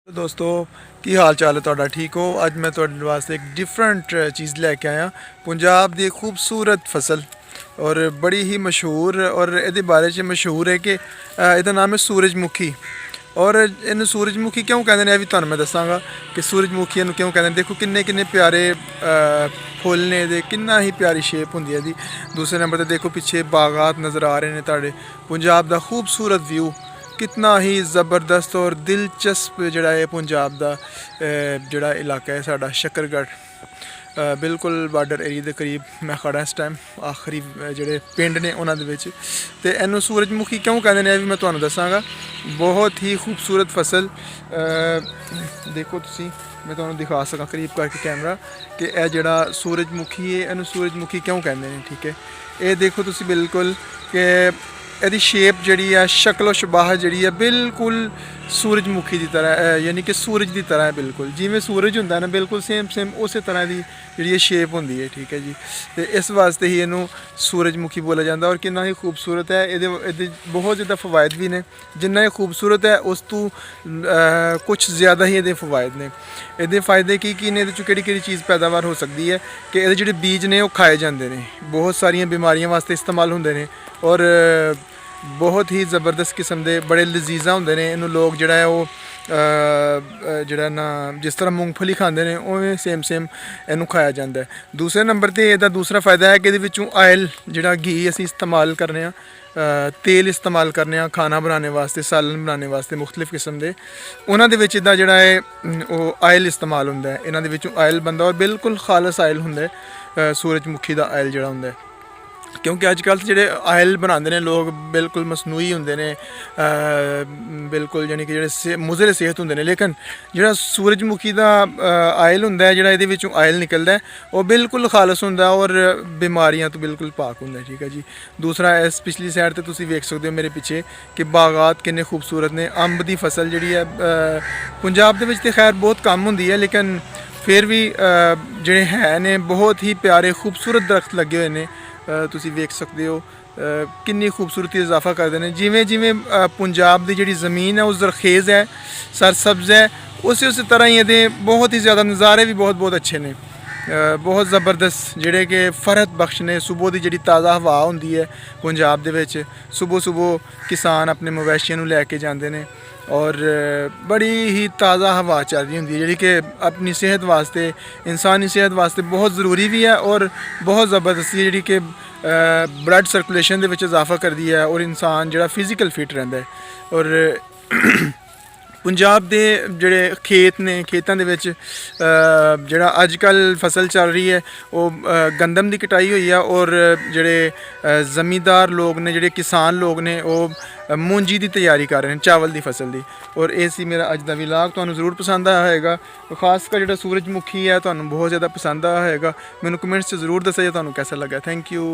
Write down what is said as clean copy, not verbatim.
दोस्तों की हाल चाल है तुहाडा ठीक हो। अज मैं तुहाडे वास्ते एक डिफरेंट चीज़ लैके आया पंजाब की खूबसूरत फसल और बड़ी ही मशहूर और ये बारे च मशहूर है कि इसका नाम है सूरजमुखी। और इन सूरजमुखी क्यों कहते हैं, यह भी तुहानू मैं दसांगा कि सूरजमुखी क्यों कहते हैं। देखो किन्ने किन्ने प्यारे फुल ने दे, किन्ना ही प्यारी शेप होंदी है जी। दूसरे नंबर पर देखो पिछे बागात नज़र आ रहे हैं तुहाडे। पंजाब का खूबसूरत व्यू कितना ही ज़बरदस्त और दिलचस्प जड़ा है पंजाब का जड़ा इलाका है साड़ा शकरगढ़, बिल्कुल बार्डर एरिया के करीब मैं खड़ा इस टाइम आखिरी जोड़े पिंड ने उन्होंने तो इनू सूरजमुखी क्यों कहते हैं, यह भी मैं तुम्हें दसांगा। बहुत ही खूबसूरत फसल देखो तुसी, मैं तुम्हें दिखा सका करीब करके कैमरा कि यह जड़ा सूरजमुखी है, इनू सूरजमुखी क्यों कहते हैं। ठीक है, ये देखो तुसी बिल्कुल कि यदी शेप जी है, शक्लो शबाह जी है बिल्कुल सूरजमुखी की तरह, यानी कि सूरज की तरह है बिल्कुल जिमें सूरज होंगे ना, बिल्कुल सेम सेम उस तरह की जी शेप होंगी है। ठीक है जी, तो इस वास्ते ही इनू सूरजमुखी बोला जाता और कितना ही खूबसूरत है। ये बहुत ज़्यादा फ़वायद भी ने, जिन्ना ही खूबसूरत है उस तो कुछ ज़्यादा ही ये फ़वायद ने। ये फ़ायदे की ने कि चीज़ पैदावार हो सकती है कि ये जो बीज ने खाए जाते हैं, बहुत सारिया बीमारियों वास्ते इस्तेमाल होंगे ने और बहुत ही ज़बरदस्त किस्म के बड़े लजीजा होंगे ने। इनू लोग जड़ा है वो जड़ा ना जिस तरह मूँगफली खाते हैं उवें सेम सेम इनू खाया जाता है। दूसरे नंबर पर यदा दूसरा फ़ायदा है कि ये आयल जड़ा घी असी इस्तेमाल करने, तेल इस्तेमाल करने खाना बनाने वास्ते, सालन बनाने वास्ते मुख्तलिफ किस्म के उन्होंने जड़ा है वो आयल इस्तेमाल होंगे है। इन्होंने आयल बनता और बिल्कुल खालस आयल होंगे सूरजमुखी का आयल जड़ा होंगे, क्योंकि अजकल जो आयल बनाते हैं लोग बिल्कुल मसनूई होंगे ने, बिल्कुल यानी कि जो मुजरे सेहत होंगे ने। लेकिन जो सूरजमुखी का आयल होंगे जो ये आयल निकलता है वो बिल्कुल खालस होंगे और बीमारियां तो बिल्कुल पाक होंगे। ठीक है जी। दूसरा इस पिछली साइड तो तुम वेख सकते हो मेरे पिछे कि बागात किन्ने खूबसूरत ने। अंब की फसल जी है पंजाब के खैर बहुत कम होंगी है, लेकिन फिर भी जोड़े है ने बहुत ही प्यारे खूबसूरत दरख्त लगे हुए हैं। तुसी वेख सकते हो किन्नी खूबसूरती इजाफा करते हैं। जिमें जिमें पंजाब की जी ज़मीन है वो जरखेज़ है, सरसब्ज़ है, उस तरह ही ये बहुत ही ज़्यादा नज़ारे भी बहुत बहुत अच्छे ने, बहुत ज़बरदस्त जोड़े कि फ़रहत बख्श ने। सुबह की जी ताज़ा हवा होंगी है पंजाब के, सुबह सुबह किसान अपने मवेशियों लैके जाते हैं और बड़ी ही ताज़ा हवा चल रही होंगी जी कि अपनी सेहत वास्ते, इंसानी सेहत वास्ते बहुत ज़रूरी भी है और बहुत ज़बरदस्त जी कि ब्लड सर्कुलेशन के इजाफा करती है और इंसान जो फिजिकल फिट रहता है। और पंजाब के जोड़े खेत ने, खेतों के जोड़ा अजकल फसल चल रही है वो गंदम की कटाई हुई है और जोड़े ज़मींदार लोग ने, जोड़े किसान लोग ने वो मूंजी की तैयारी कर रहे हैं, चावल की फसल की। और ये सी मेरा अज का विलाग, तो जरूर पसंद आया होगा। खासकर जो सूरजमुखी है तो बहुत ज़्यादा पसंद आया होगा। मैंने कमेंट्स से जरूर दसा जो तो कैसा लगा। Thank you.